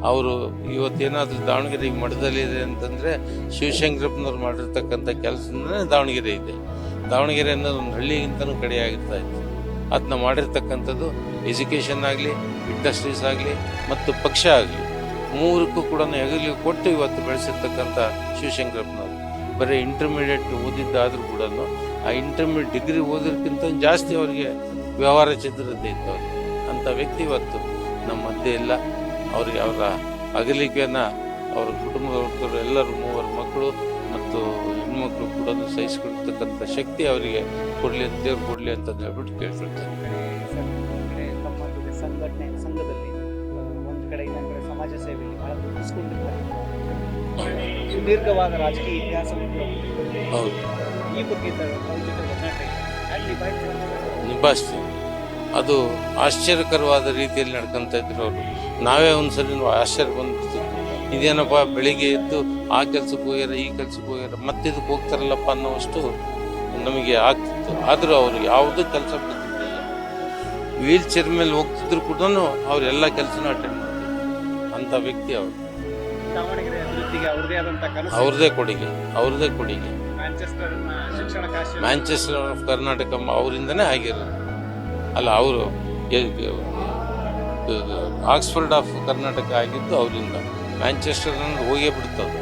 ಅವರು ಇವತ್ತೇನಾದರೂ ದಾವಣಗೆರೆ ಮಠದಲ್ಲಿದೆ ಅಂತಂದರೆ ಶಿವಶಂಕರಪ್ಪನವ್ರು ಮಾಡಿರ್ತಕ್ಕಂಥ ಕೆಲಸದಿಂದನೇ ದಾವಣಗೆರೆ ಇದೆ. ದಾವಣಗೆರೆ ಅನ್ನೋದು ಒಂದು ಹಳ್ಳಿಗಿಂತನೂ ಕಡೆಯಾಗಿರ್ತಾ ಇತ್ತು. ಅದನ್ನ ಮಾಡಿರ್ತಕ್ಕಂಥದ್ದು ಎಜುಕೇಷನ್ ಆಗಲಿ, ಇಂಡಸ್ಟ್ರೀಸ್ ಆಗಲಿ ಮತ್ತು ಪಕ್ಷ ಆಗಲಿ, ಮೂರಕ್ಕೂ ಕೂಡ ಹೆಗಲಿಗೆ ಕೊಟ್ಟು ಇವತ್ತು ಬೆಳೆಸಿರ್ತಕ್ಕಂಥ ಶಿವಶಂಕರಪ್ಪನವರು. ಬರೀ ಇಂಟರ್ಮೀಡಿಯೇಟ್ ಓದಿದ್ದಾದರೂ ಕೂಡ ಆ ಇಂಟರ್ಮೀಡಿಯೇಟ್ ಡಿಗ್ರಿ ಓದೋದಕ್ಕಿಂತ ಜಾಸ್ತಿ ಅವರಿಗೆ ವ್ಯವಹಾರ ಚಿತ್ರತೆ ಇತ್ತು ಅವ್ರಿಗೆ. ಅಂಥ ವ್ಯಕ್ತಿ ಇವತ್ತು ನಮ್ಮ ಮಧ್ಯೆ ಇಲ್ಲ. ಅವರಿಗೆ ಅವರ ಅಗಲಿಕೆಯನ್ನು ಅವರ ಕುಟುಂಬದವರು ಎಲ್ಲರೂ 3 ಮಕ್ಕಳು ಮತ್ತು ಹೆಣ್ಮಕ್ಳು ಕೂಡ ಸಹಿಸಿಕೊಳ್ತಕ್ಕಂಥ ಶಕ್ತಿ ಅವರಿಗೆ ಕೊಡಲಿ ಅಂತ ದೇವ್ರು ಕೊಡಲಿ ಅಂತ ಹೇಳ್ಬಿಟ್ಟು ಕೇಳ್ಕೊಳ್ತಾರೆ. ಸಂಘದಲ್ಲಿ ಒಂದು ಕಡೆ ಇನ್ನೊಂದು ಕಡೆ ಸಮಾಜ ಸೇವೆಯಲ್ಲಿ ಬಹಳ ಗುರುತಿಸ್ಕೊಂಡಿರ್ತಾರೆ. ಸುದೀರ್ಘವಾದ ರಾಜಕೀಯ ಇತಿಹಾಸ. ಹೌದು, ಈ ಬಗ್ಗೆ ನಿಭಾಯಿಸ್ತೀವಿ. ಅದು ಆಶ್ಚರ್ಯಕರವಾದ ರೀತಿಯಲ್ಲಿ ನಡ್ಕೊತಾ ಇದ್ರು ಅವರು. ನಾವೇ ಒಂದ್ಸರಿ ಆಶ್ಚರ್ಯ ಬಂದ್ಬಿಡ್ತಿದ್ವಿ, ಇದೇನಪ್ಪ ಬೆಳಿಗ್ಗೆ ಎದ್ದು ಆ ಕೆಲ್ಸಕ್ಕೆ ಹೋಗ್ಯಾರ, ಈ ಕೆಲ್ಸಕ್ಕೆ ಹೋಗ್ಯಾರ, ಮತ್ತೆ ಇದಕ್ಕೆ ಹೋಗ್ತಾರಲ್ಲಪ್ಪ ಅನ್ನೋವಷ್ಟು ನಮಗೆ ಆಗ್ತಿತ್ತು. ಆದರೂ ಅವರು ಯಾವುದೂ ಕೆಲಸ ಬಿಡ್ತಿದ್ದಿಲ್ಲ. ವೀಲ್ ಚೇರ್ ಮೇಲೆ ಹೋಗ್ತಿದ್ರು ಕೂಡ ಅವರೆಲ್ಲ ಕೆಲಸನೂ ಅಟೆಂಡ್ ಮಾಡ್ತಿದ್ರು. ಅಂಥ ವ್ಯಕ್ತಿ ಅವರು. ದಾವಣಗೆರೆ ಅಭಿವೃದ್ಧಿಗೆ ಅವ್ರದ್ದೇ ಕೊಡುಗೆ. ಮ್ಯಾಂಚೆಸ್ಟರ್ ಆಫ್ ಕರ್ನಾಟಕ ಅವರಿಂದನೇ ಆಗಿರೋದು ಅಲ್ಲ. ಅವರು ಆಕ್ಸ್ಫರ್ಡ್ ಆಫ್ ಕರ್ನಾಟಕ ಆಗಿದ್ದು ಅವರಿಂದ. ಮ್ಯಾಂಚೆಸ್ಟರ್ ಹೋಗೇ ಬಿಡ್ತದೆ.